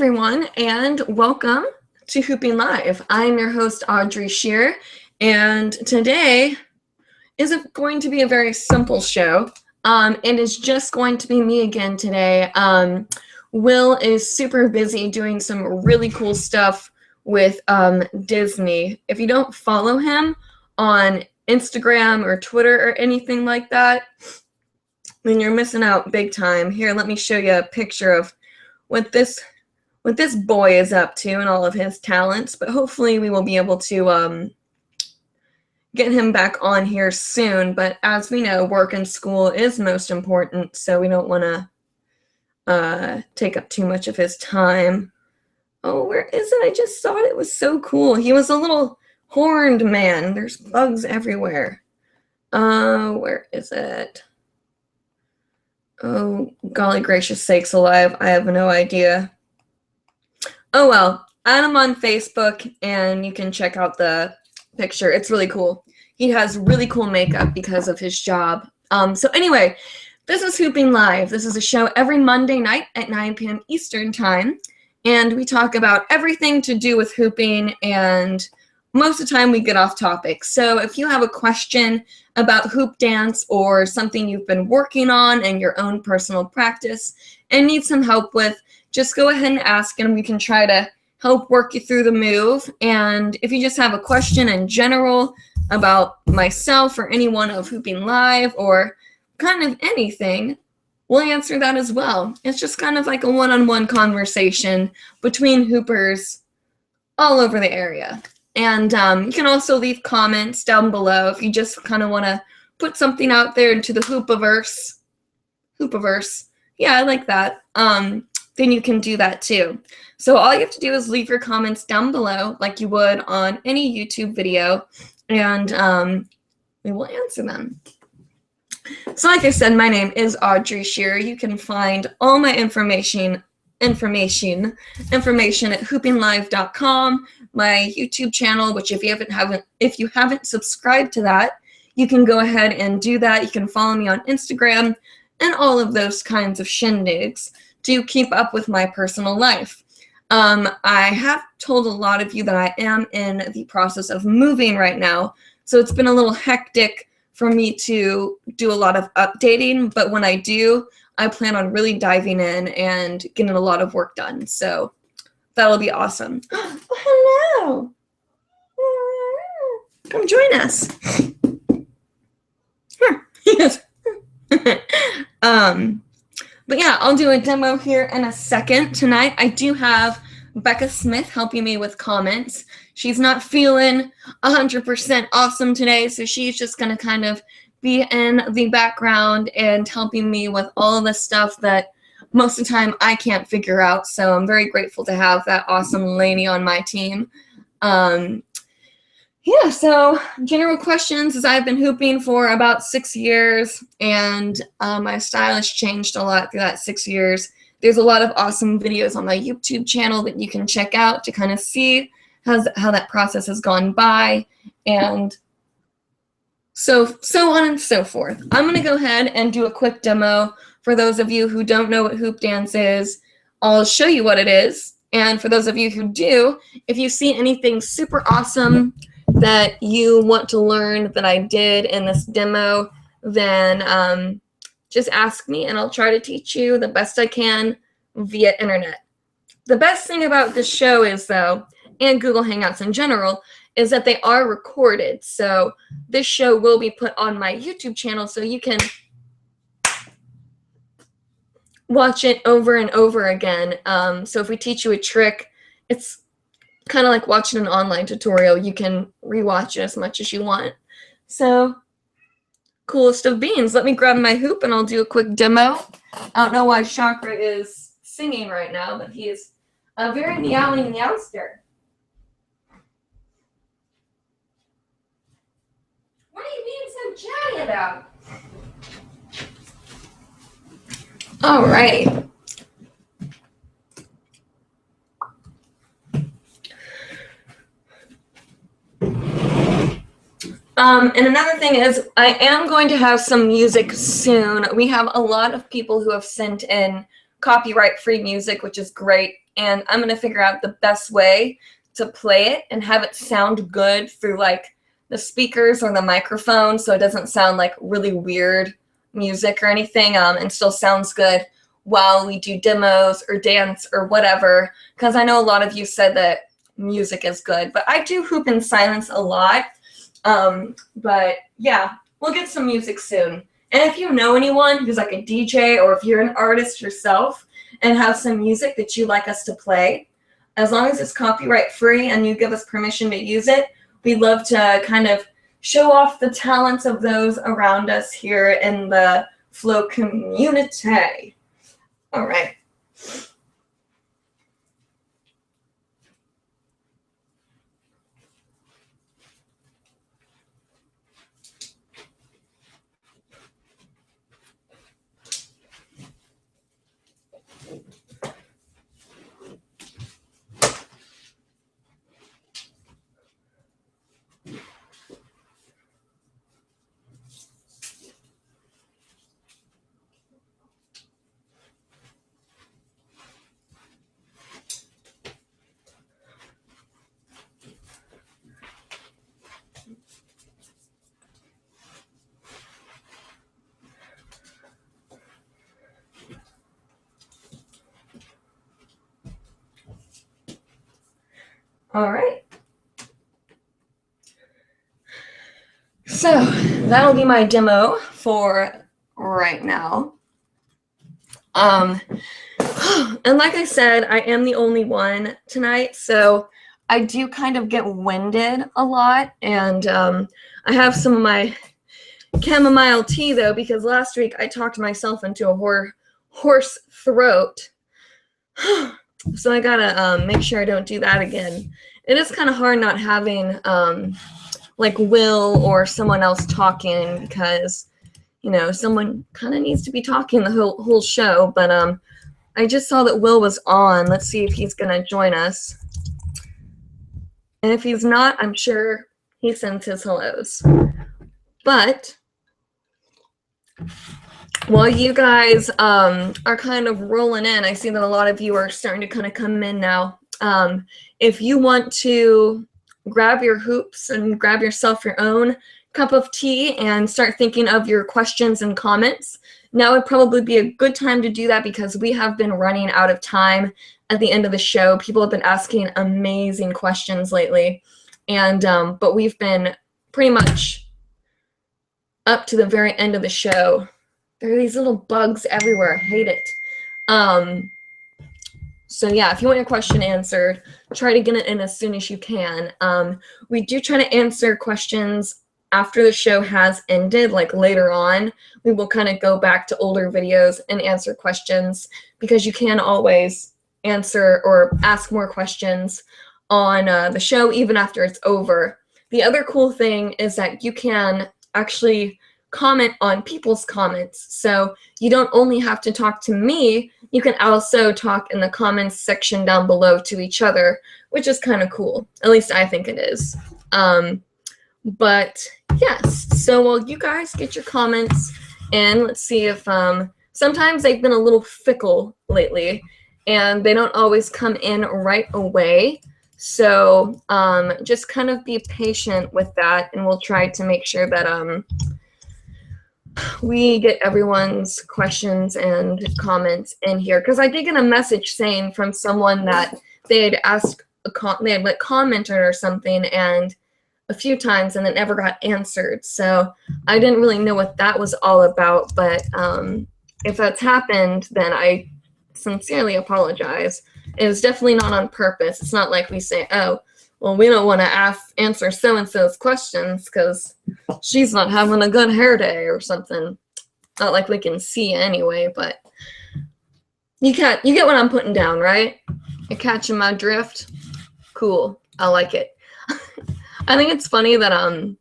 everyone, and welcome to Hooping Live. I'm your host, Audrey Shear, and today is going to be a very simple show. It is just going to be me again today. Will is super busy doing some really cool stuff with Disney. If you don't follow him on Instagram or Twitter or anything like that, then you're missing out big time. Here, let me show you a picture of what this boy is up to and all of his talents, but hopefully we will be able to get him back on here soon. But as we know, work and school is most important, so we don't want to take up too much of his time. Oh, where is it? I just saw it. It was so cool. He was a little horned man. There's bugs everywhere. Where is it? Oh, golly gracious sakes alive. I have no idea. Oh, well, add him on Facebook, and you can check out the picture. It's really cool. He has really cool makeup because of his job. So anyway, this is Hooping Live. This is a show every Monday night at 9 p.m. Eastern Time, and we talk about everything to do with hooping, and most of the time we get off topic. So if you have a question about hoop dance or something you've been working on in your own personal practice and need some help with, just go ahead and ask, and we can try to help work you through the move. And if you just have a question in general about myself or anyone of Hooping Live or kind of anything, we'll answer that as well. It's just kind of like a one-on-one conversation between hoopers all over the area. And you can also leave comments down below if you just kind of want to put something out there into the hoopiverse. Hoopiverse. Yeah, I like that. Then you can do that too. So all you have to do is leave your comments down below like you would on any YouTube video, and we will answer them. So like I said, my name is Audrey Shear. You can find all my information at hoopinglive.com, my YouTube channel, which if you haven't subscribed to that, you can go ahead and do that. You can follow me on Instagram and all of those kinds of shindigs to keep up with my personal life. I have told a lot of you that I am in the process of moving right now, so it's been a little hectic for me to do a lot of updating, but when I do, I plan on really diving in and getting a lot of work done, so that'll be awesome. Oh, hello! Come join us. Here. Yes. But yeah, I'll do a demo here in a second. Tonight, I do have Becca Smith helping me with comments. She's not feeling 100% awesome today, so she's just going to kind of be in the background and helping me with all of the stuff that most of the time I can't figure out. So I'm very grateful to have that awesome lady on my team. Yeah, so general questions is I've been hooping for about 6 years, and my style has changed a lot through that 6 years. There's a lot of awesome videos on my YouTube channel that you can check out to kind of see how that process has gone by, and so on and so forth. I'm going to go ahead and do a quick demo. For those of you who don't know what hoop dance is, I'll show you what it is. And for those of you who do, if you see anything super awesome that you want to learn that I did in this demo, then just ask me and I'll try to teach you the best I can via internet. The best thing about this show is, though, and Google Hangouts in general, is that they are recorded. So this show will be put on my YouTube channel so you can watch it over and over again. So if we teach you a trick, it's kind of like watching an online tutorial. You can rewatch it as much as you want. So, coolest of beans. Let me grab my hoop and I'll do a quick demo. I don't know why Chakra is singing right now, but he is a very meowing meowster. What are you being so chatty about? All right. And another thing is I am going to have some music soon. We have a lot of people who have sent in copyright-free music, which is great. and I'm gonna figure out the best way to play it and have it sound good through like the speakers or the microphone, so it doesn't sound like really weird music or anything, and still sounds good while we do demos or dance or whatever, because I know a lot of you said that music is good, but I do hoop in silence a lot. But yeah, we'll get some music soon. And if you know anyone who's like a DJ, or if you're an artist yourself and have some music that you like us to play, as long as it's copyright free and you give us permission to use it, we'd love to kind of show off the talents of those around us here in the Flow community. All right. All right. So that'll be my demo for right now. And like I said, I am the only one tonight, so I do kind of get winded a lot, and I have some of my chamomile tea though, because last week I talked myself into a hoarse throat. So I gotta make sure I don't do that again. It is kind of hard not having like Will or someone else talking, because you know someone kind of needs to be talking the whole show. But I just saw that Will was on. Let's see if he's gonna join us. And if he's not, I'm sure he sends his hellos. But while you guys are kind of rolling in, I see that a lot of you are starting to kind of come in now. If you want to grab your hoops and grab yourself your own cup of tea and start thinking of your questions and comments, now would probably be a good time to do that, because we have been running out of time at the end of the show. People have been asking amazing questions lately, and but we've been pretty much up to the very end of the show. There are these little bugs everywhere. I hate it. So yeah, if you want your question answered, try to get it in as soon as you can. We do try to answer questions after the show has ended, like later on. We will kind of go back to older videos and answer questions, because you can always answer or ask more questions on the show even after it's over. The other cool thing is that you can actually comment on people's comments. So you don't only have to talk to me, you can also talk in the comments section down below to each other, which is kind of cool. At least I think it is. But yes, so while you guys get your comments in, let's see if sometimes they've been a little fickle lately and they don't always come in right away. So just kind of be patient with that, and we'll try to make sure that we get everyone's questions and comments in here. Because I did get a message saying from someone that they had asked they had like commented or something and a few times and it never got answered. So I didn't really know what that was all about. But if that's happened, then I sincerely apologize. It was definitely not on purpose. It's not like we say, oh, well, we don't want to answer so-and-so's questions because she's not having a good hair day or something. Not like we can see anyway, but you get what I'm putting down, right? You're catching my drift? Cool. I like it. I think it's funny that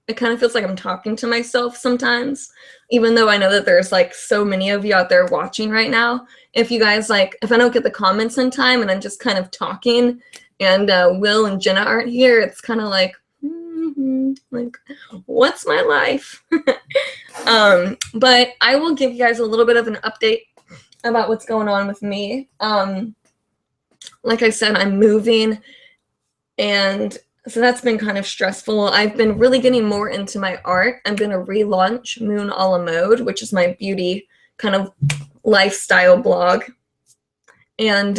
it kind of feels like I'm talking to myself sometimes, even though I know that there's like so many of you out there watching right now. If you guys if I don't get the comments in time and I'm just kind of talking and Will and Jenna aren't here, it's kind of like, like, what's my life? But I will give you guys a little bit of an update about what's going on with me. Like I said, I'm moving, and so that's been kind of stressful. I've been really getting more into my art. I'm going to relaunch Moon a la Mode, which is my beauty kind of lifestyle blog. And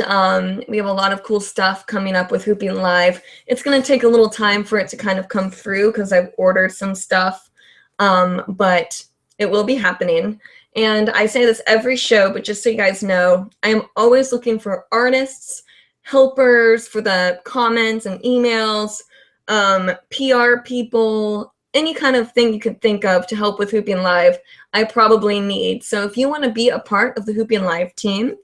we have a lot of cool stuff coming up with Hooping Live. It's going to take a little time for it to kind of come through because I've ordered some stuff, but it will be happening. And I say this every show, but just so you guys know, I am always looking for artists, helpers for the comments and emails, PR people, any kind of thing you could think of to help with Hooping Live, I probably need. So if you want to be a part of the Hooping Live team,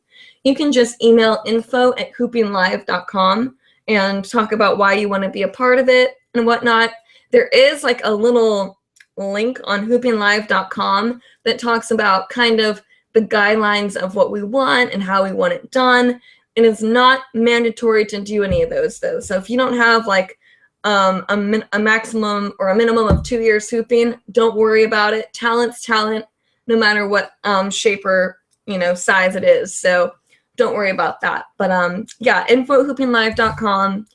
you can just email info@hoopinglive.com and talk about why you want to be a part of it and whatnot. There is like a little link on hoopinglive.com that talks about kind of the guidelines of what we want and how we want it done. And it's not mandatory to do any of those though. So if you don't have like a maximum or a minimum of 2 years hooping, don't worry about it. Talent's talent, no matter what shape or size it is. So don't worry about that. But yeah, info@hoopinglive.com.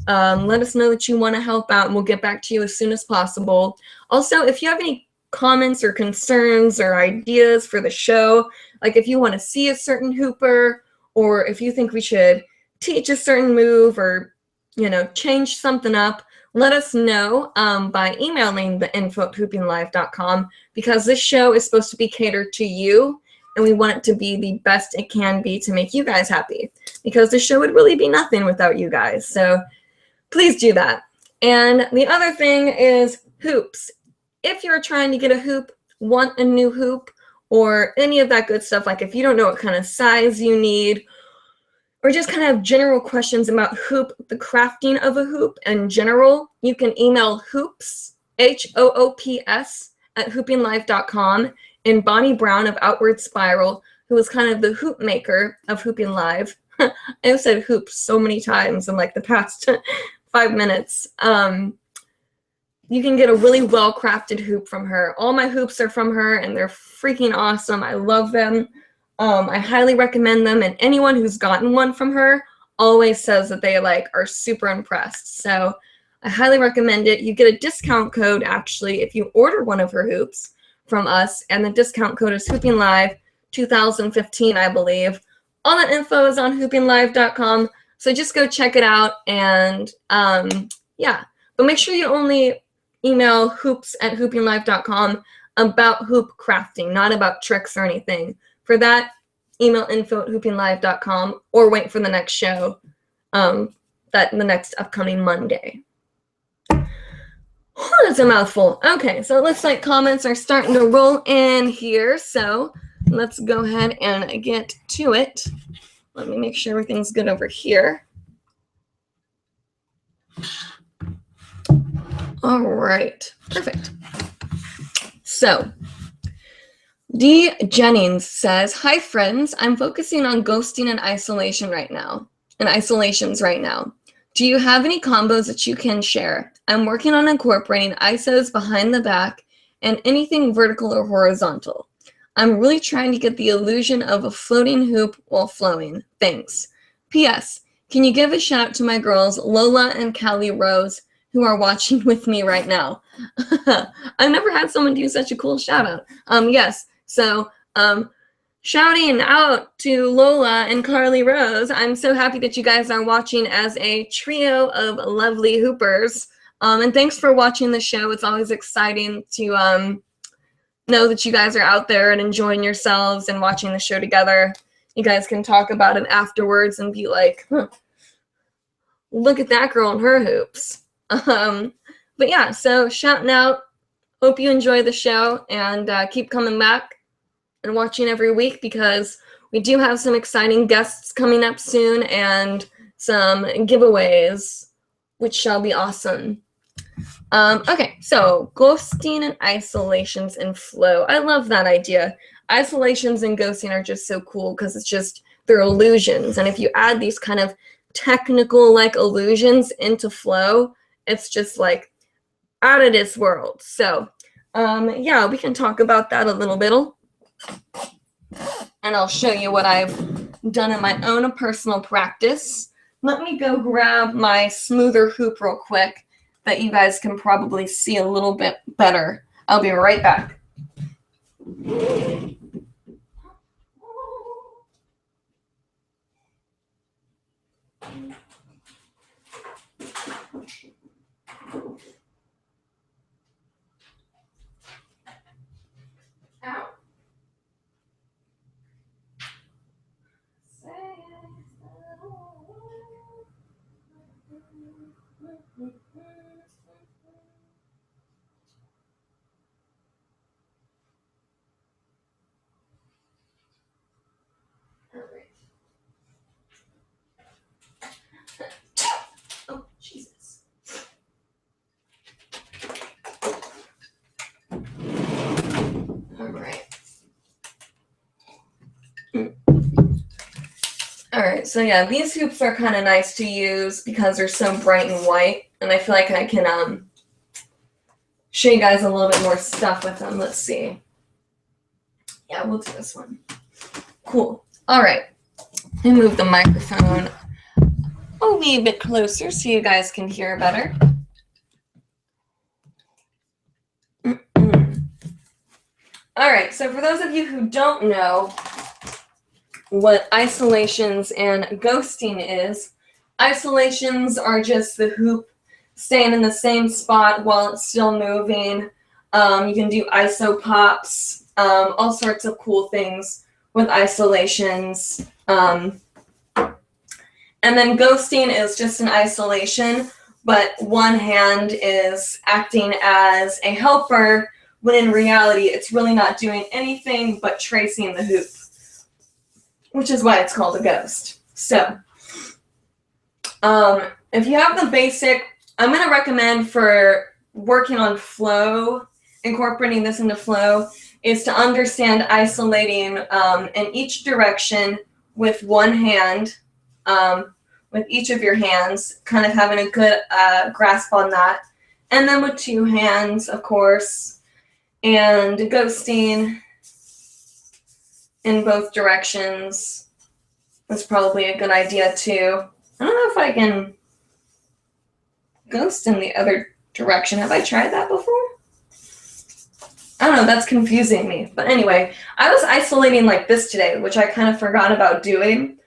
Let us know that you want to help out, and we'll get back to you as soon as possible. Also, if you have any comments or concerns or ideas for the show, like if you want to see a certain hooper, or if you think we should teach a certain move or change something up, let us know by emailing the info@hoopinglive.com, because this show is supposed to be catered to you, and we want it to be the best it can be to make you guys happy, because the show would really be nothing without you guys. So please do that. And the other thing is hoops. If you're trying to get a hoop, want a new hoop, or any of that good stuff, like if you don't know what kind of size you need, or just kind of general questions about the crafting of a hoop in general, you can email hoops, HOOPS, @hoopinglive.com. And Bonnie Brown of Outward Spiral, who is kind of the hoop maker of Hooping Live. I've said hoops so many times in like the past 5 minutes. You can get a really well-crafted hoop from her. All my hoops are from her, and they're freaking awesome. I love them. I highly recommend them, and anyone who's gotten one from her always says that they are super impressed. So I highly recommend it. You get a discount code actually if you order one of her hoops from us, and the discount code is Hooping Live 2015, I believe. All that info is on hoopinglive.com, so just go check it out. And yeah, but make sure you only email hoops@hoopinglive.com about hoop crafting, not about tricks or anything. For that, email info@hoopinglive.com, or wait for the next show, the next upcoming Monday. Oh, that's a mouthful. Okay, so it looks like comments are starting to roll in here, so let's go ahead and get to it. Let me make sure everything's good over here. All right, perfect. So, D. Jennings says, "Hi friends, I'm focusing on ghosting and isolations right now. Do you have any combos that you can share? I'm working on incorporating ISOs behind the back and anything vertical or horizontal. I'm really trying to get the illusion of a floating hoop while flowing. Thanks. P.S. Can you give a shout out to my girls, Lola and Callie Rose, who are watching with me right now?" I've never had someone do such a cool shout out. Yes. So, shouting out to Lola and Carly Rose. I'm so happy that you guys are watching as a trio of lovely hoopers. And thanks for watching the show. It's always exciting to know that you guys are out there and enjoying yourselves and watching the show together. You guys can talk about it afterwards and be like, look at that girl and her hoops. But yeah, so shouting out. Hope you enjoy the show, and keep coming back and watching every week, because we do have some exciting guests coming up soon and some giveaways, which shall be awesome. Okay, so ghosting and isolations and flow. I love that idea. Isolations and ghosting are just so cool because they're illusions. And if you add these kind of technical illusions into flow, it's just out of this world. So yeah, we can talk about that a little bit. and I'll show you what I've done in my own personal practice. Let me go grab my smoother hoop real quick that you guys can probably see a little bit better. I'll be right back. Ow. Oh, Jesus. All right. All right, so yeah, these hoops are kind of nice to use because they're so bright and white, and I feel like I can show you guys a little bit more stuff with them. Let's see. Yeah, we'll do this one. Cool. All right. Let me move the microphone a wee bit closer so you guys can hear better. All right, so for those of you who don't know what isolations and ghosting is, isolations are just the hoop staying in the same spot while it's still moving. You can do iso pops, all sorts of cool things with isolations. And then ghosting is just an isolation, but one hand is acting as a helper when in reality it's really not doing anything but tracing the hoop, which is why it's called a ghost. So if you have the basic, I'm going to recommend for working on flow, incorporating this into flow, is to understand isolating in each direction with one hand, with each of your hands, kind of having a good grasp on that. And then with two hands, of course, and ghosting in both directions is probably a good idea too. I don't know if I can ghost in the other direction. Have I tried that before? I don't know, that's confusing me. But anyway, I was isolating like this today, which I kind of forgot about doing,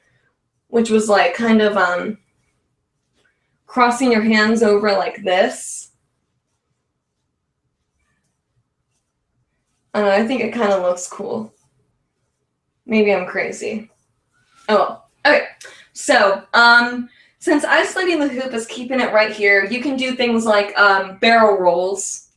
which was like kind of crossing your hands over like this. I don't know, I think it kind of looks cool. Maybe I'm crazy. Oh well. Okay, so since isolating the hoop is keeping it right here, you can do things like barrel rolls,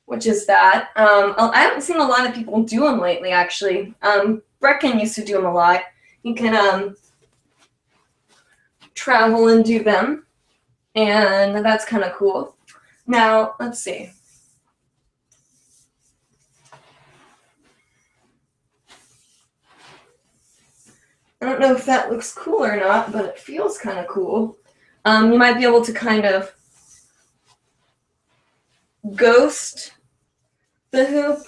which is that. I haven't seen a lot of people do them lately, actually. Brecken used to do them a lot. You can travel and do them, and that's kind of cool. Now, let's see. I don't know if that looks cool or not, but it feels kind of cool. You might be able to kind of ghost the hoop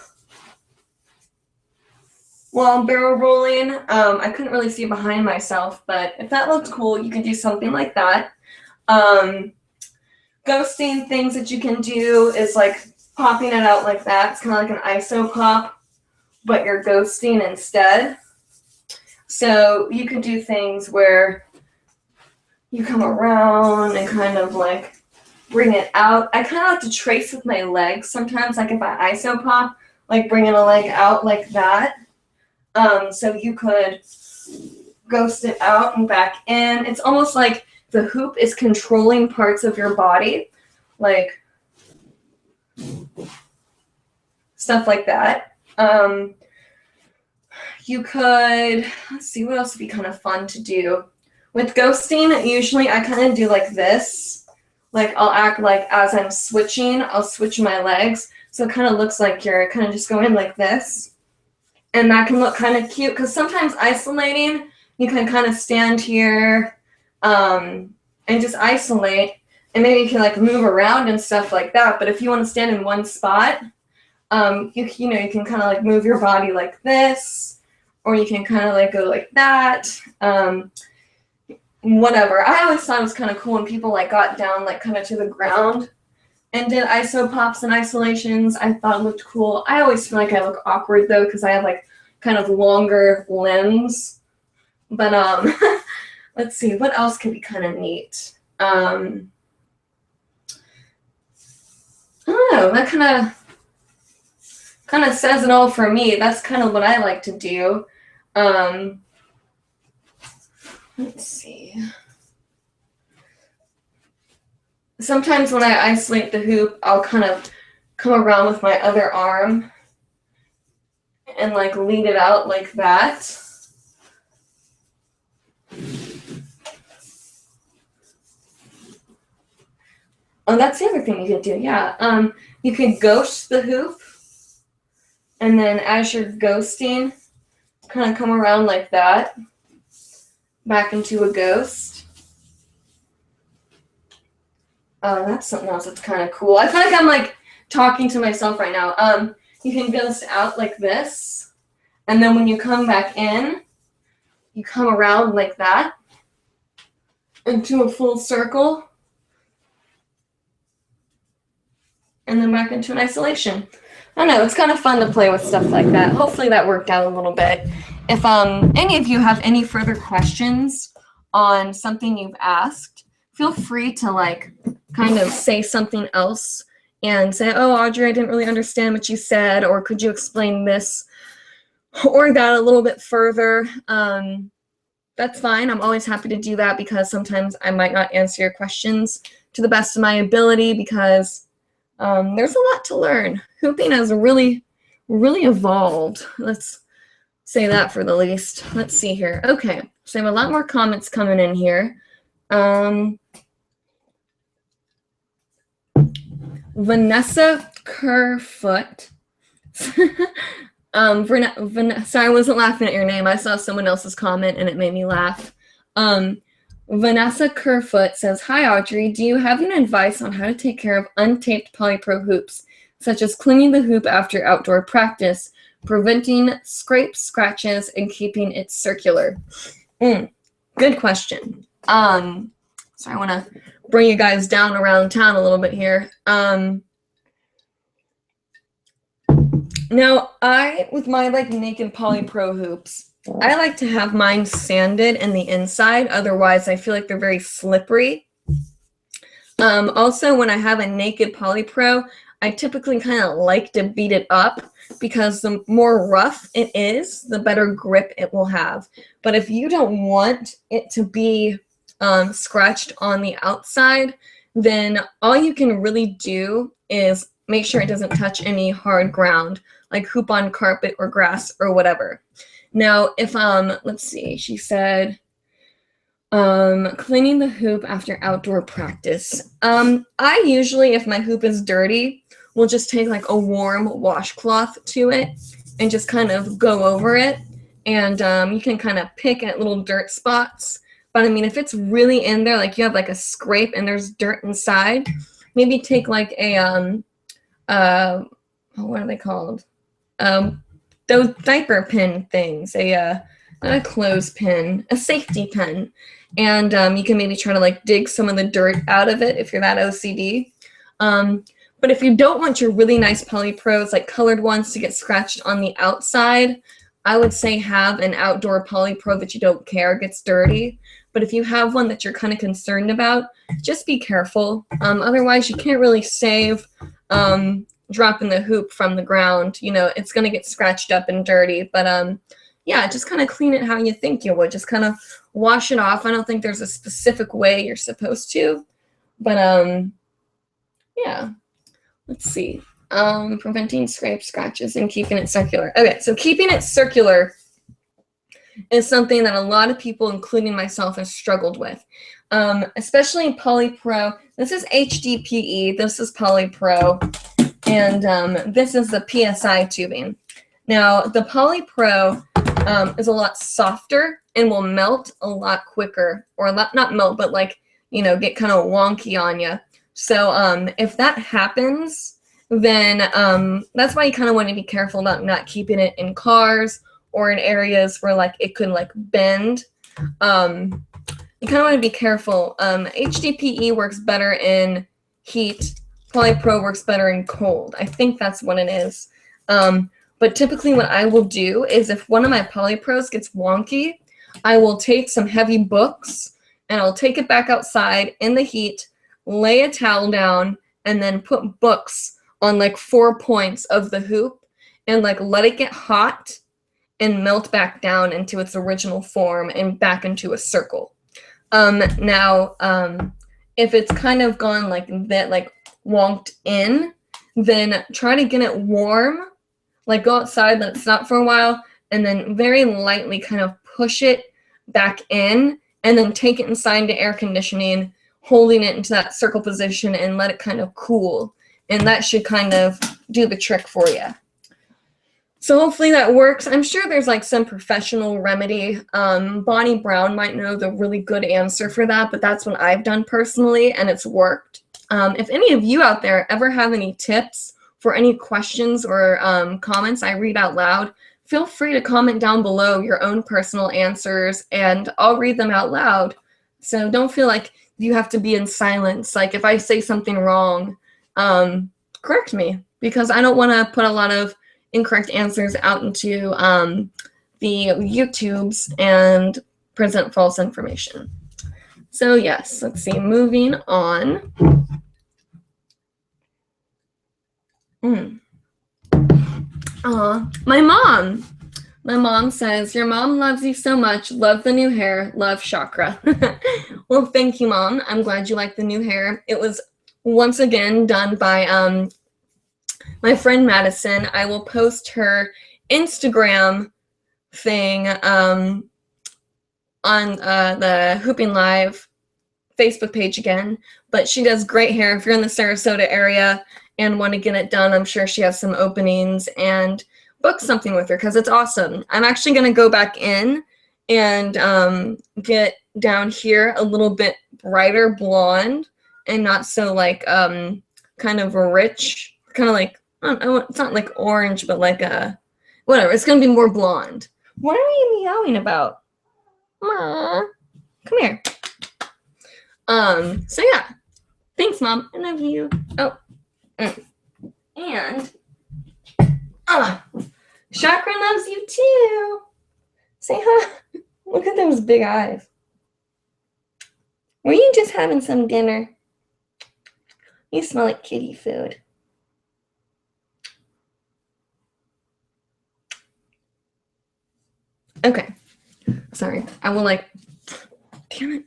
while barrel rolling. I couldn't really see behind myself, but if that looked cool, you could do something like that. Ghosting things that you can do is like popping it out like that. It's kind of like an iso pop, but you're ghosting instead. So you can do things where you come around and kind of like bring it out. I kind of like to trace with my legs sometimes, like if I iso pop, like bringing a leg out like that. So you could ghost it out and back in. It's almost like the hoop is controlling parts of your body, like stuff like that. You could, let's see, what else would be kind of fun to do? With ghosting, usually I kind of do like this. Like I'll act like as I'm switching, I'll switch my legs. So it kind of looks like you're kind of just going like this. And that can look kind of cute because sometimes isolating, you can kind of stand here and just isolate. And maybe you can like move around and stuff like that. But if you want to stand in one spot, You know, you can kind of like move your body like this, or you can kind of like go like that. Whatever. I always thought it was kind of cool when people like got down like kind of to the ground and did iso pops and isolations. I thought it looked cool. I always feel like I look awkward though because I have like kind of longer limbs. But let's see, what else could be kind of neat? I don't know. That kind of says it all for me. That's kind of what I like to do. Let's see. Sometimes when I isolate the hoop, I'll kind of come around with my other arm and like lead it out like that. Oh, that's the other thing you could do, yeah. You could ghost the hoop, and then as you're ghosting, kind of come around like that, back into a ghost. Oh, that's something else that's kind of cool. I feel like I'm like talking to myself right now. You can ghost out like this, and then when you come back in, you come around like that into a full circle, and then back into an isolation. I don't know, it's kind of fun to play with stuff like that. Hopefully that worked out a little bit. If any of you have any further questions on something you've asked, feel free to like kind of say something else and say, oh, Audrey, I didn't really understand what you said, or could you explain this or that a little bit further? That's fine. I'm always happy to do that because sometimes I might not answer your questions to the best of my ability because there's a lot to learn. Hooping has really, really evolved. Let's say that for the least. Let's see here. Okay, so I have a lot more comments coming in here. Vanessa Kerfoot. Sorry, I wasn't laughing at your name. I saw someone else's comment and it made me laugh. Vanessa Kerfoot says, hi, Audrey. Do you have any advice on how to take care of untaped polypro hoops, such as cleaning the hoop after outdoor practice, preventing scrapes, scratches, and keeping it circular? Good question. So I want to bring you guys down around town a little bit here. Now, with my like naked polypro hoops, I like to have mine sanded in the inside. Otherwise, I feel like they're very slippery. Also, when I have a naked polypro, I typically kind of like to beat it up because the more rough it is, the better grip it will have. But if you don't want it to be scratched on the outside, then all you can really do is make sure it doesn't touch any hard ground, like hoop on carpet or grass or whatever. Now, if, let's see, she said, cleaning the hoop after outdoor practice. I usually, if my hoop is dirty, will just take like a warm washcloth to it and just kind of go over it. And you can kind of pick at little dirt spots. But I mean, if it's really in there, like you have like a scrape and there's dirt inside, maybe take like a, what are they called? Those diaper pin things, not a clothespin, a safety pin. And you can maybe try to like dig some of the dirt out of it if you're that OCD. But if you don't want your really nice polypros, like colored ones, to get scratched on the outside, I would say have an outdoor polypro that you don't care gets dirty. But if you have one that you're kind of concerned about, just be careful. Otherwise, you can't really save dropping the hoop from the ground. You know, it's going to get scratched up and dirty. But yeah, just kind of clean it how you think you would. Just kind of wash it off. I don't think there's a specific way you're supposed to. But yeah, let's see. Preventing scrapes, scratches, and keeping it circular. Okay, so keeping it circular is something that a lot of people, including myself, have struggled with. Especially in polypro. This is HDPE, this is polypro, and this is the PSI tubing. Now, the polypro is a lot softer and will melt a lot quicker, or not melt, but like, you know, get kind of wonky on you. So if that happens, then that's why you kind of want to be careful about not keeping it in cars or in areas where like it could like bend. You kind of want to be careful. HDPE works better in heat. Polypro works better in cold. I think that's what it is. But typically what I will do is if one of my Polypros gets wonky, I will take some heavy books and I'll take it back outside in the heat, lay a towel down, and then put books on like 4 points of the hoop and like let it get hot and melt back down into its original form and back into a circle. Now, if it's kind of gone like that, like wonked in, then try to get it warm, like go outside, let it stop for a while, and then very lightly kind of push it back in, and then take it inside to air conditioning, holding it into that circle position and let it kind of cool. And that should kind of do the trick for you. So hopefully that works. I'm sure there's like some professional remedy. Bonnie Brown might know the really good answer for that, but that's what I've done personally and it's worked. If any of you out there ever have any tips for any questions or comments I read out loud, feel free to comment down below your own personal answers and I'll read them out loud. So don't feel like you have to be in silence. Like if I say something wrong, correct me, because I don't want to put a lot of incorrect answers out into the YouTubes and present false information. So yes, let's see, moving on. My mom says, your mom loves you so much. Love the new hair. Love Chakra. Well, thank you, Mom. I'm glad you like the new hair. It was once again done by my friend Madison. I will post her Instagram thing on the Hooping Live Facebook page again. But she does great hair. If you're in the Sarasota area and want to get it done, I'm sure she has some openings, and book something with her because it's awesome. I'm actually going to go back in and get down here a little bit brighter blonde and not so like kind of rich, kind of like, I don't know, it's not like orange, but like a, whatever. It's going to be more blonde. What are you meowing about? Aww. Come here. So yeah. Thanks, Mom. I love you. Oh. And Chakra loves you too. Say hi. Look at those big eyes. Were you just having some dinner? You smell like kitty food. Okay. Sorry. I will like, damn it.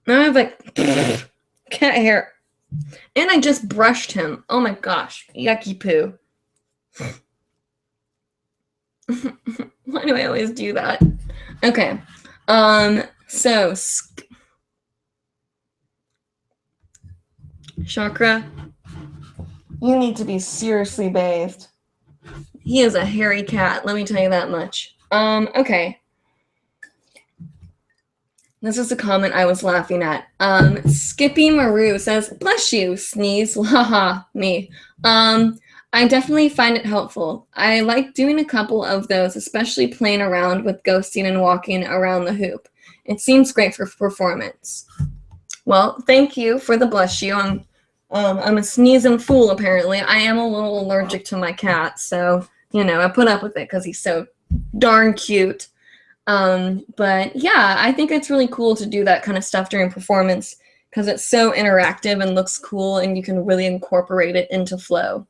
Now I have like cat hair. And I just brushed him. Oh my gosh. Yucky poo. Why do I always do that? Okay. So Chakra, you need to be seriously bathed. He is a hairy cat, let me tell you that much. Okay. This is a comment I was laughing at. Skippy Maru says, bless you, sneeze, haha, me. I definitely find it helpful. I like doing a couple of those, especially playing around with ghosting and walking around the hoop. It seems great for performance. Well, thank you for the bless you. I'm a sneezing fool, apparently. I am a little allergic to my cat, so, you know, I put up with it because he's so darn cute. But yeah, I think it's really cool to do that kind of stuff during performance because it's so interactive and looks cool and you can really incorporate it into flow.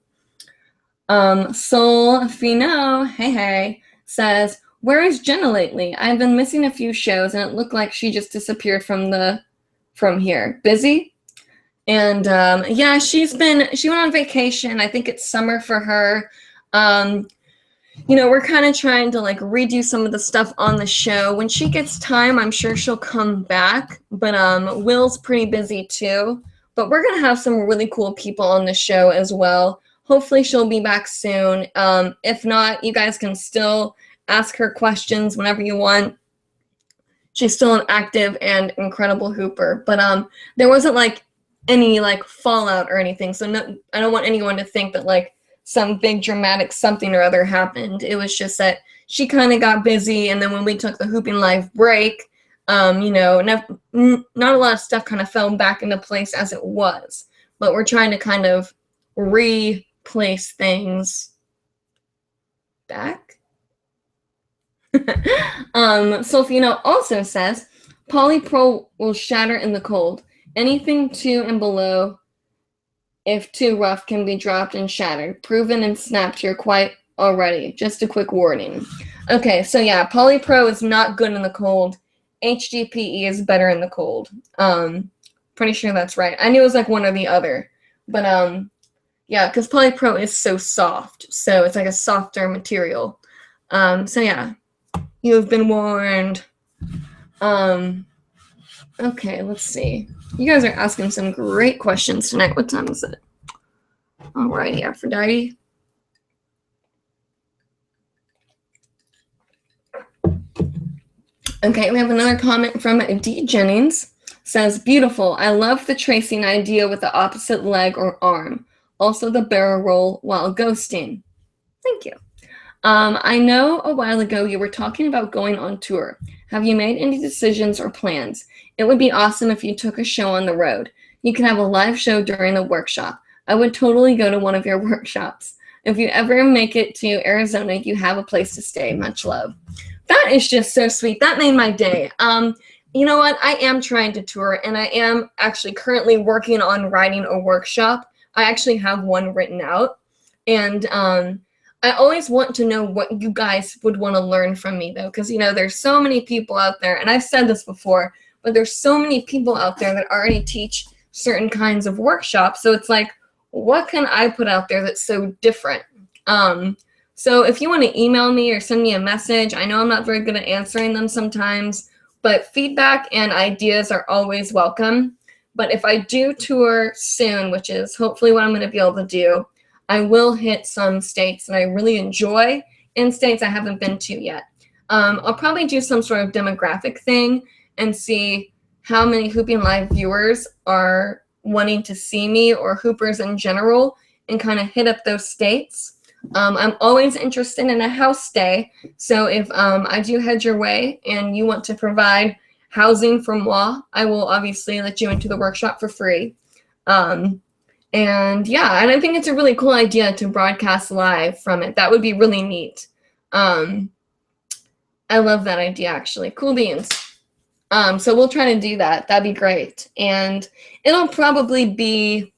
Soul Fino, hey, says, where is Jenna lately? I've been missing a few shows and it looked like she just disappeared from here. Busy? And yeah, she went on vacation. I think it's summer for her. You know, we're kind of trying to like redo some of the stuff on the show. When she gets time, I'm sure she'll come back. But Will's pretty busy too. But we're going to have some really cool people on the show as well. Hopefully she'll be back soon. If not, you guys can still ask her questions whenever you want. She's still an active and incredible hooper. But there wasn't like any like fallout or anything. So no, I don't want anyone to think that like some big dramatic something or other happened. It was just that she kind of got busy, and then when we took the Hooping Live break, you know, not a lot of stuff kind of fell back into place as it was. But we're trying to kind of replace things back. Sofino also says, polypro will shatter in the cold. Anything 2 and below, if too rough, can be dropped and shattered. Proven and snapped here quite already. Just a quick warning. Okay, so yeah, polypro is not good in the cold. HDPE is better in the cold. Pretty sure that's right. I knew it was like one or the other. But yeah, because polypro is so soft. So it's like a softer material. So yeah, you have been warned. Okay, let's see. You guys are asking some great questions tonight. What time is it? Alrighty, Aphrodite. Okay, we have another comment from D. Jennings. Says, beautiful. I love the tracing idea with the opposite leg or arm. Also the barrel roll while ghosting. Thank you. I know a while ago you were talking about going on tour. Have you made any decisions or plans? It would be awesome if you took a show on the road. You can have a live show during the workshop. I would totally go to one of your workshops. If you ever make it to Arizona, you have a place to stay. Much love. That is just so sweet. That made my day. You know what? I am trying to tour, and I am actually currently working on writing a workshop. I actually have one written out, and I always want to know what you guys would want to learn from me, though, because, you know, there's so many people out there, and I've said this before, but there's so many people out there that already teach certain kinds of workshops. So it's like, what can I put out there that's so different? So if you want to email me or send me a message, I know I'm not very good at answering them sometimes, but feedback and ideas are always welcome. But if I do tour soon, which is hopefully what I'm going to be able to do, I will hit some states that I really enjoy and states I haven't been to yet. I'll probably do some sort of demographic thing and see how many Hooping Live viewers are wanting to see me or hoopers in general and kind of hit up those states. I'm always interested in a house stay. So if I do head your way and you want to provide housing for moi, I will obviously let you into the workshop for free. And yeah, and I think it's a really cool idea to broadcast live from it. That would be really neat. I love that idea, actually. Cool beans. So we'll try to do that. That'd be great. And it'll probably be,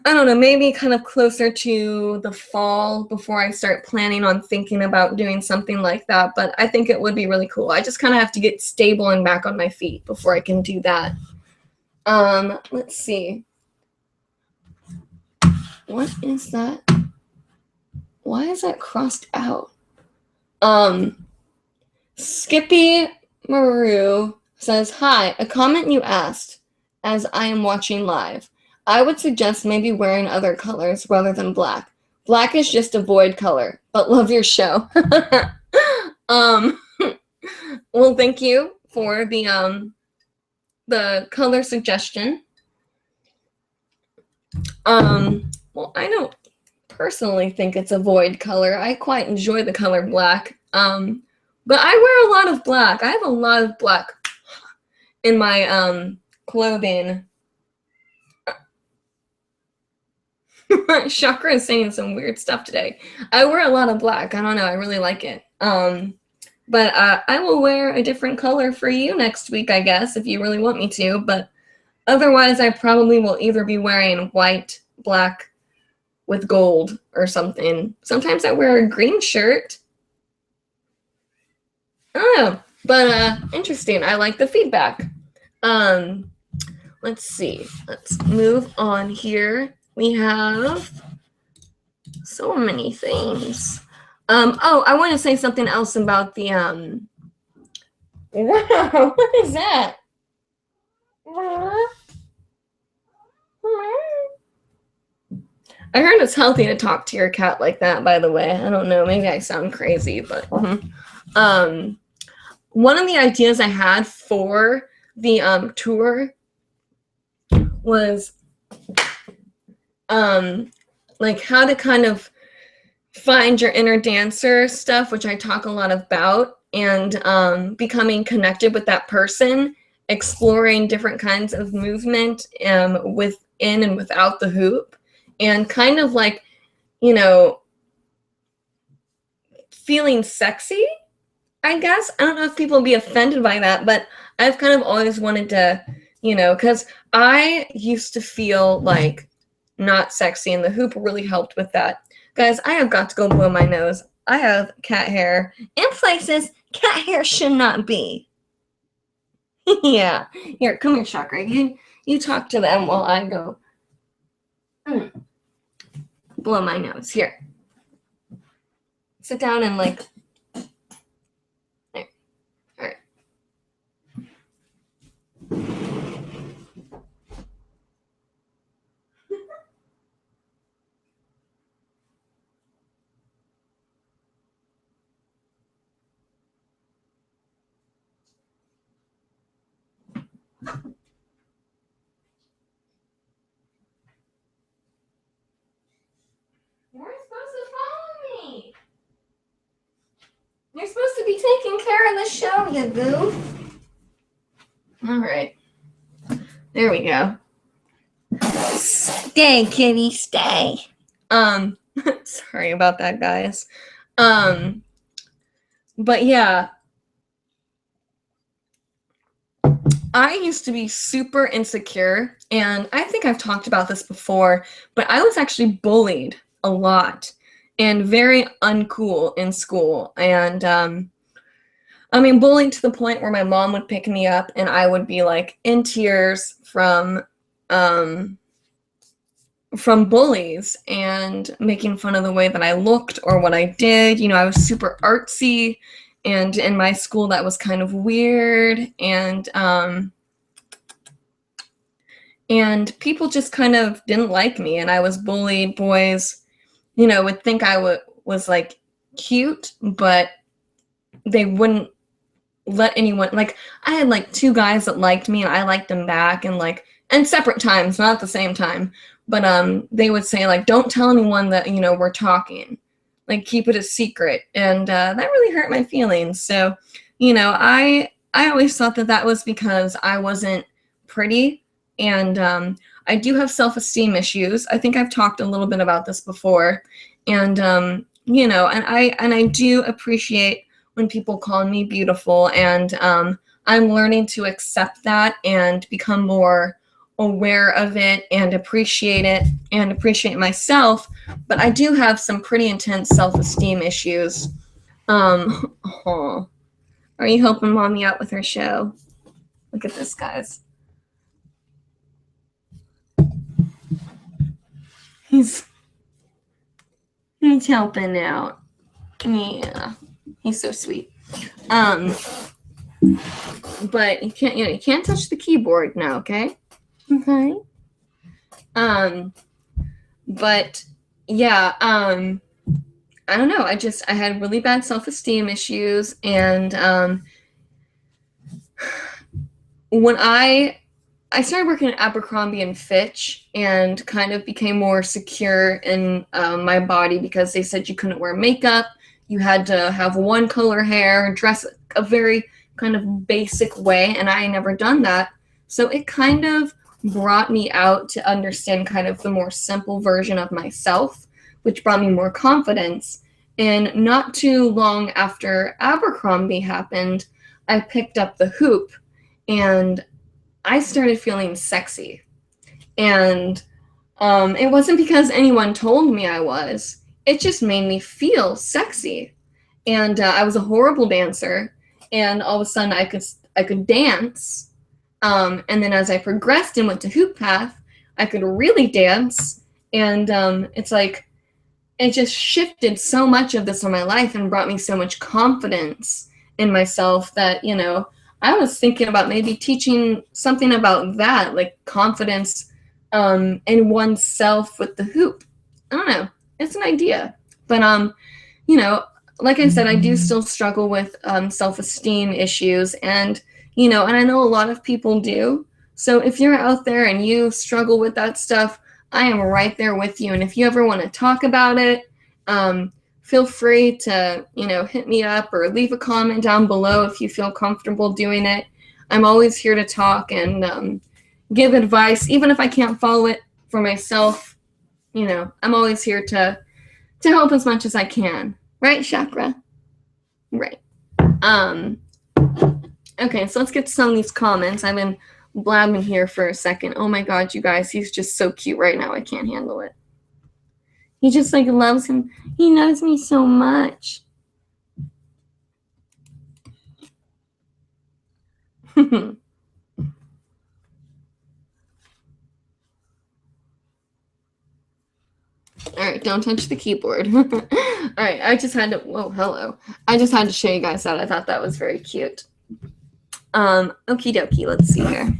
I don't know, maybe kind of closer to the fall before I start planning on thinking about doing something like that. But I think it would be really cool. I just kind of have to get stable and back on my feet before I can do that. Let's see. What is that? Why is that crossed out? Skippy Maru says, hi, a comment you asked as I am watching live. I would suggest maybe wearing other colors rather than black. Black is just a void color, but love your show. Well, thank you for the color suggestion. Well, I don't personally think it's a void color. I quite enjoy the color black. But I wear a lot of black. I have a lot of black in my clothing. Chakra is saying some weird stuff today. I wear a lot of black. I don't know. I really like it. But I will wear a different color for you next week, I guess, if you really want me to. But otherwise, I probably will either be wearing white, black with gold or something. Sometimes I wear a green shirt. I don't know. But interesting. I like the feedback. Let's see. Let's move on here. We have so many things. Oh, I want to say something else about the wow, what is that? I heard it's healthy to talk to your cat like that, by the way. I don't know, maybe I sound crazy, but one of the ideas I had for the tour was like how to kind of find your inner dancer stuff, which I talk a lot about, and becoming connected with that person, exploring different kinds of movement within and without the hoop, and kind of like, you know, feeling sexy, I guess. I don't know if people will be offended by that, but I've kind of always wanted to, you know, because I used to feel like not sexy, and the hoop really helped with that. Guys, I have got to go blow my nose. I have cat hair in places cat hair should not be. Yeah. Here, come here, Chakra. You talk to them while I go blow my nose. Here. Sit down and like. There. All right. You're supposed to follow me. You're supposed to be taking care of the show, you goof. All right. There we go. Stay, kitty, stay. Sorry about that, guys. But yeah. I used to be super insecure, and I think I've talked about this before, but I was actually bullied a lot and very uncool in school. And I mean, bullied to the point where my mom would pick me up and I would be like in tears from bullies and making fun of the way that I looked or what I did. You know, I was super artsy, and in my school that was kind of weird, and people just kind of didn't like me, and I was bullied. Boys, you know, would think I was like cute, but they wouldn't let anyone, like, I had like 2 guys that liked me and I liked them back, and separate times, not at the same time, but they would say like, don't tell anyone that, you know, we're talking, like keep it a secret, and that really hurt my feelings. So, you know, I always thought that was because I wasn't pretty, and I do have self-esteem issues. I think I've talked a little bit about this before, and you know, and I do appreciate when people call me beautiful, and I'm learning to accept that and become more aware of it and appreciate it and appreciate myself. But I do have some pretty intense self-esteem issues. Oh, are you helping mommy out with her show? Look at this, guys. He's helping out. Yeah, he's so sweet. But you can't touch the keyboard now, okay? Okay. But yeah, I don't know. I had really bad self-esteem issues, and when I started working at Abercrombie and Fitch and kind of became more secure in my body, because they said you couldn't wear makeup, you had to have one color hair, dress a very kind of basic way, and I never done that. So it kind of brought me out to understand kind of the more simple version of myself, which brought me more confidence. And not too long after Abercrombie happened, I picked up the hoop, and I started feeling sexy. And it wasn't because anyone told me I was. It just made me feel sexy. And I was a horrible dancer, and all of a sudden I could dance. And then as I progressed and went to hoop path, I could really dance. And it's like it just shifted so much of this in my life and brought me so much confidence in myself that, you know, I was thinking about maybe teaching something about that, like confidence in oneself with the hoop. I don't know. It's an idea. But, you know, like I said, I do still struggle with self-esteem issues, and, you know, and I know a lot of people do. So if you're out there and you struggle with that stuff, I am right there with you. And if you ever want to talk about it, feel free to, hit me up or leave a comment down below if you feel comfortable doing it. I'm always here to talk and give advice, even if I can't follow it for myself. I'm always here to help as much as I can. Right, Chakra? Right. Okay, so let's get to some of these comments. I've been blabbing here for a second. Oh my God, you guys, he's just so cute right now. I can't handle it. He just loves him. He loves me so much. All right, don't touch the keyboard. All right, I just had to, whoa, hello. I just had to show you guys that. I thought that was very cute. Okie dokie, let's see here.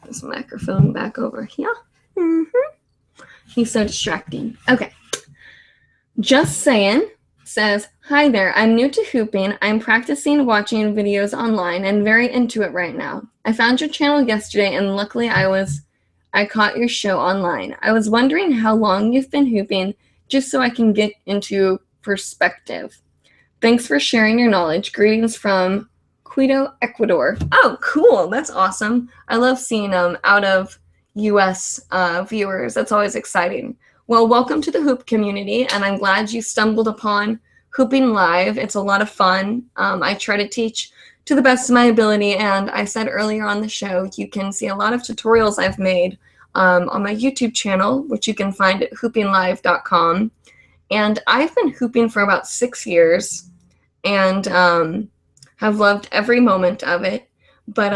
This microphone back over here. He's so distracting. Okay. Just saying says, hi there, I'm new to hooping. I'm practicing watching videos online and very into it right now. I found your channel yesterday and luckily I caught your show online. I was wondering how long you've been hooping just so I can get into perspective. Thanks for sharing your knowledge. Greetings from Quito, Ecuador. Oh, cool. That's awesome. I love seeing out of US viewers. That's always exciting. Well, welcome to the hoop community, and I'm glad you stumbled upon hoopingLIVE. It's a lot of fun. I try to teach to the best of my ability, and I said earlier on the show, you can see a lot of tutorials I've made on my YouTube channel, which you can find at hoopinglive.com. And I've been hooping for about 6 years and have loved every moment of it. But,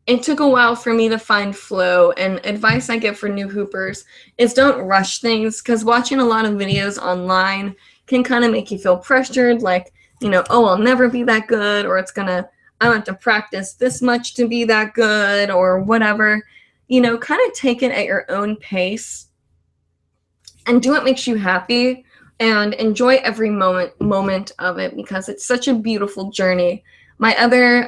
it took a while for me to find flow, and advice I give for new hoopers is don't rush things, because watching a lot of videos online can kind of make you feel pressured, like, oh, I'll never be that good, or I have to practice this much to be that good, or whatever. Kind of take it at your own pace and do what makes you happy and enjoy every moment of it, because it's such a beautiful journey. My other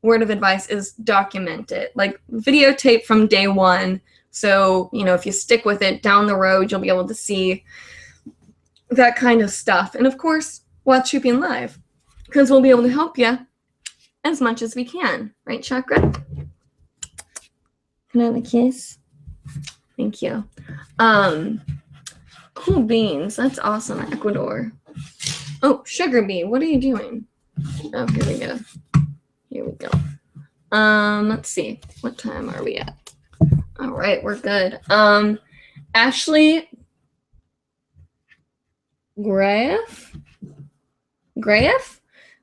word of advice is document it, videotape from day one. So, if you stick with it down the road, you'll be able to see that kind of stuff. And of course, watch hoopingLIVE, because we'll be able to help you as much as we can. Right, Chakra? Can I have a kiss? Thank you. Cool beans. That's awesome, Ecuador. Oh, Sugar Bee, what are you doing? Oh, here we go. Here we go. Let's see. What time are we at? All right, we're good. Ashley Graff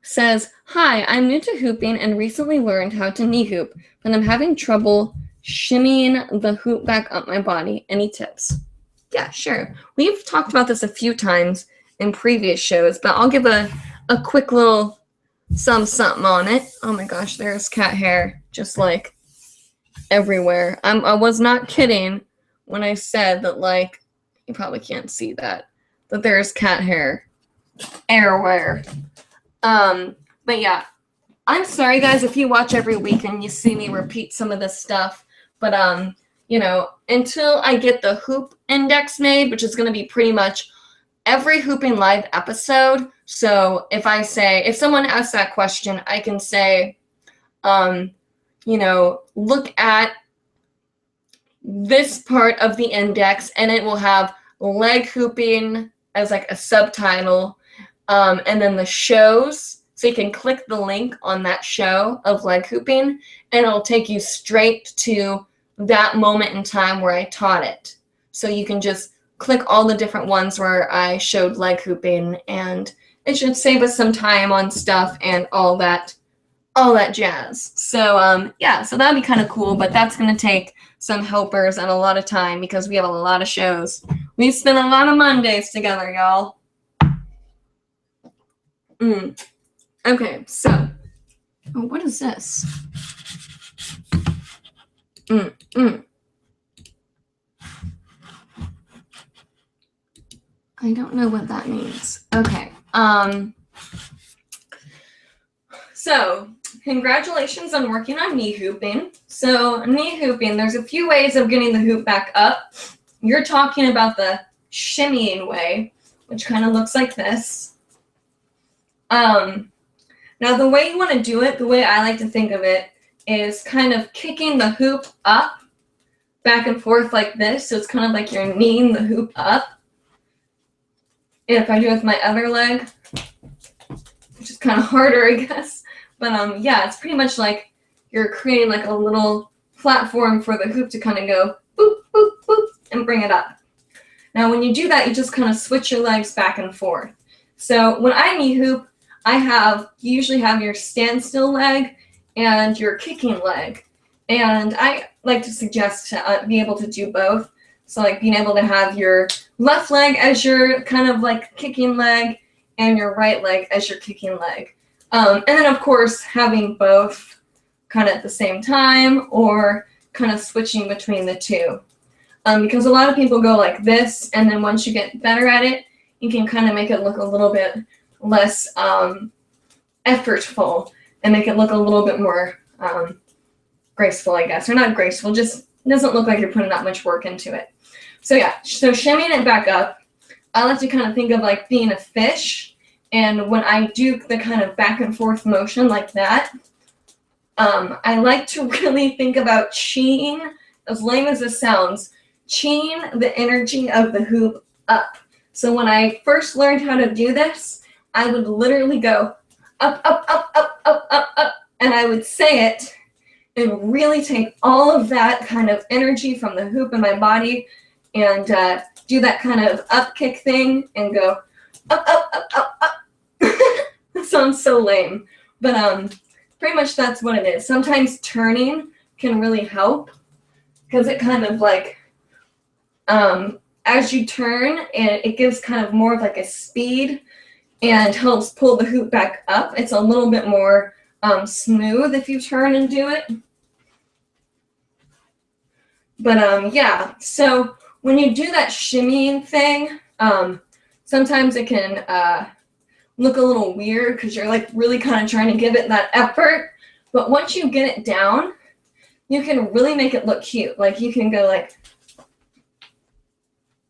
says, hi, I'm new to hooping and recently learned how to knee hoop, but I'm having trouble shimmying the hoop back up my body. Any tips? Yeah, sure. We've talked about this a few times in previous shows, but I'll give a quick little something on it. Oh my gosh, there's cat hair just everywhere. I was not kidding when I said that, you probably can't see that there's cat hair everywhere. But yeah, I'm sorry guys if you watch every week and you see me repeat some of this stuff, but until I get the hoop index made, which is going to be pretty much every hoopingLIVE episode. So if someone asks that question, I can say, look at this part of the index, and it will have leg hooping as a subtitle, and then the shows. So you can click the link on that show of leg hooping, and it'll take you straight to that moment in time where I taught it. So you can just click all the different ones where I showed leg hooping, and it should save us some time on stuff and all that jazz. So yeah, so that'd be kind of cool, but that's going to take some helpers and a lot of time because we have a lot of shows. We spend a lot of Mondays together, y'all. Okay, so what is this? I don't know what that means. Okay. So congratulations on working on knee hooping. So knee hooping, there's a few ways of getting the hoop back up. You're talking about the shimmying way, which kind of looks like this. Now the way you want to do it, the way I like to think of it, is kind of kicking the hoop up, back and forth like this. So it's kind of like you're kneeing the hoop up. And if I do it with my other leg, which is kind of harder, I guess. But yeah, it's pretty much like you're creating like a little platform for the hoop to kind of go boop, boop, boop, and bring it up. Now when you do that, you just kind of switch your legs back and forth. So when I knee hoop, you usually have your standstill leg and your kicking leg. And I like to suggest to be able to do both. So like being able to have your left leg as your kind of like kicking leg and your right leg as your kicking leg. And then of course having both kind of at the same time or kind of switching between the two. Because a lot of people go like this, and then once you get better at it, you can kind of make it look a little bit less effortful and make it look a little bit more graceful, I guess. Or not graceful, just doesn't look like you're putting that much work into it. So yeah, so shimmying it back up, I like to kind of think of like being a fish. And when I do the kind of back and forth motion like that, I like to really think about chi-ing, as lame as this sounds, chi-ing the energy of the hoop up. So when I first learned how to do this, I would literally go up, up, up, up, up, up, up, and I would say it and really take all of that kind of energy from the hoop in my body and do that kind of up kick thing and go up, up, up, up, up. That sounds so lame, but pretty much that's what it is. Sometimes turning can really help because it kind of like, as you turn, it gives kind of more of like a speed and helps pull the hoop back up. It's a little bit more smooth if you turn and do it. But yeah, so when you do that shimmying thing, sometimes it can look a little weird because you're like really kind of trying to give it that effort. But once you get it down, you can really make it look cute. Like you can go like,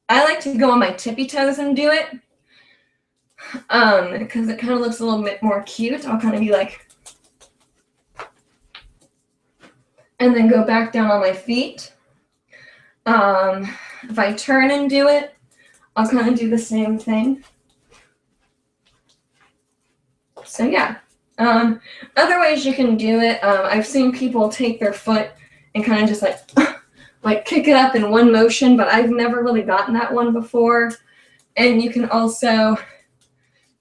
I like to go on my tippy toes and do it because it kind of looks a little bit more cute. I'll kind of be like, and then go back down on my feet. If I turn and do it, I'll kind of do the same thing. So yeah, other ways you can do it, I've seen people take their foot and kind of just like kick it up in one motion, but I've never really gotten that one before. And you can also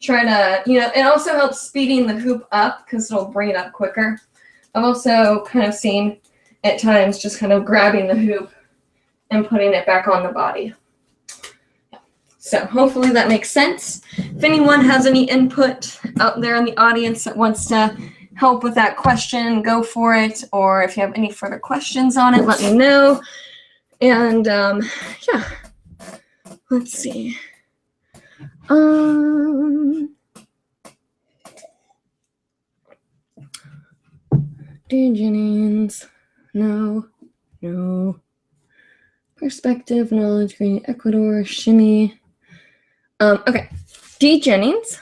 try to, it also helps speeding the hoop up because it'll bring it up quicker. I've also kind of seen at times just kind of grabbing the hoop and putting it back on the body. So hopefully that makes sense. If anyone has any input out there in the audience that wants to help with that question, go for it. Or if you have any further questions on it, let me know. And yeah, let's see. D. Jennings, no. Perspective, knowledge, green, Ecuador, shimmy. Okay, D. Jennings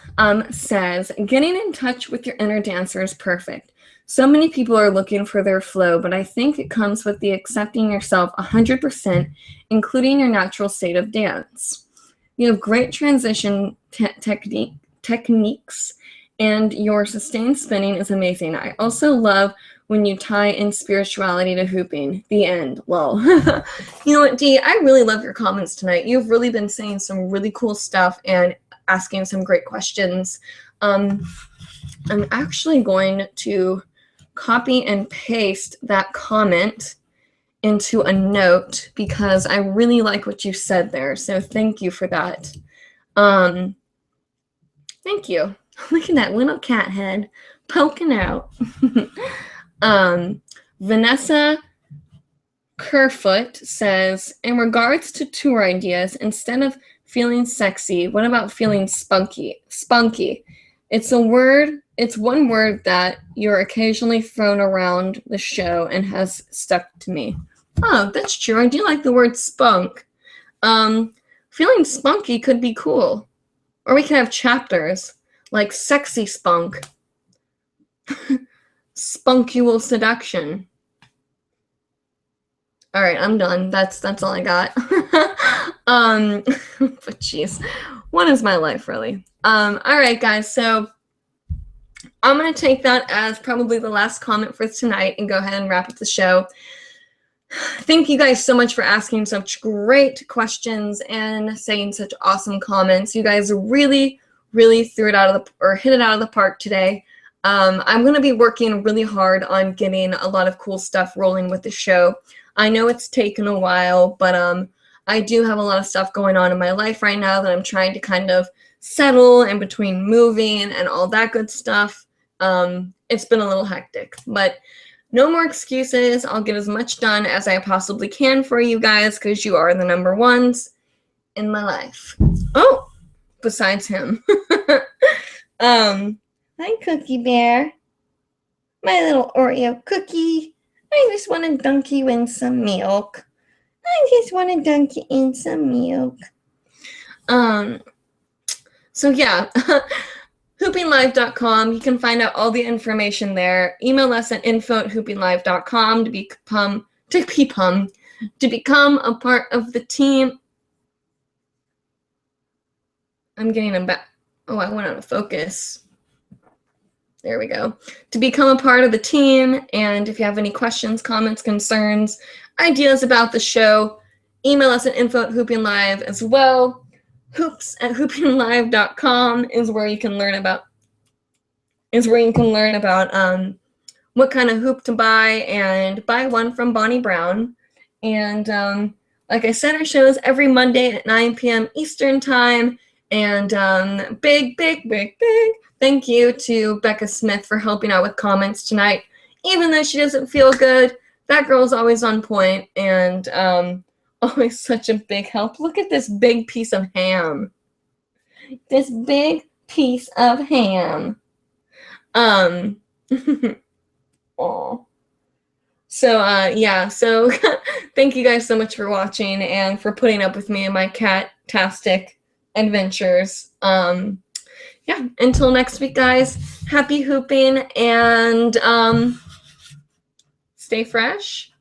says, getting in touch with your inner dancer is perfect. So many people are looking for their flow, but I think it comes with the accepting yourself 100%, including your natural state of dance. You have great transition techniques, and your sustained spinning is amazing. I also love when you tie in spirituality to hooping. The end. Lol. You know what, Dee? I really love your comments tonight. You've really been saying some really cool stuff and asking some great questions. I'm actually going to copy and paste that comment into a note because I really like what you said there. So thank you for that. Thank you. Look at that little cat head poking out. Vanessa Kerfoot says, in regards to tour ideas, instead of feeling sexy, what about feeling spunky? Spunky. It's a word it's one word that you're occasionally thrown around the show and has stuck to me. Oh, that's true. I do like the word spunk. Feeling spunky could be cool. Or we can have chapters, like sexy spunk. Spunkual seduction. All right, I'm done. That's all I got. But jeez, what is my life really? All right, guys. So I'm gonna take that as probably the last comment for tonight and go ahead and wrap up the show. Thank you guys so much for asking such great questions and saying such awesome comments. You guys really, really hit it out of the park today. I'm going to be working really hard on getting a lot of cool stuff rolling with the show. I know it's taken a while, but I do have a lot of stuff going on in my life right now that I'm trying to kind of settle in between moving and all that good stuff. It's been a little hectic, but no more excuses. I'll get as much done as I possibly can for you guys because you are the number ones in my life. Oh, besides him. Hi, Cookie Bear. My little Oreo cookie. I just want to dunk you in some milk. So yeah, hoopinglive.com. You can find out all the information there. Email us at info@hoopinglive.com to become a part of the team. I'm getting them back. Oh, I went out of focus. There we go. To become a part of the team, and if you have any questions, comments, concerns, ideas about the show, email us at info@hoopinglive as well. hoops@hoopinglive.com is where you can learn about what kind of hoop to buy and buy one from Bonnie Brown. And like I said, our show is every Monday at 9 p.m. Eastern Time. And big thank you to Becca Smith for helping out with comments tonight. Even though she doesn't feel good, that girl's always on point and always such a big help. Look at this big piece of ham. Aw. So yeah, so thank you guys so much for watching and for putting up with me and my cat-tastic adventures. Yeah, until next week, guys, happy hooping and stay fresh.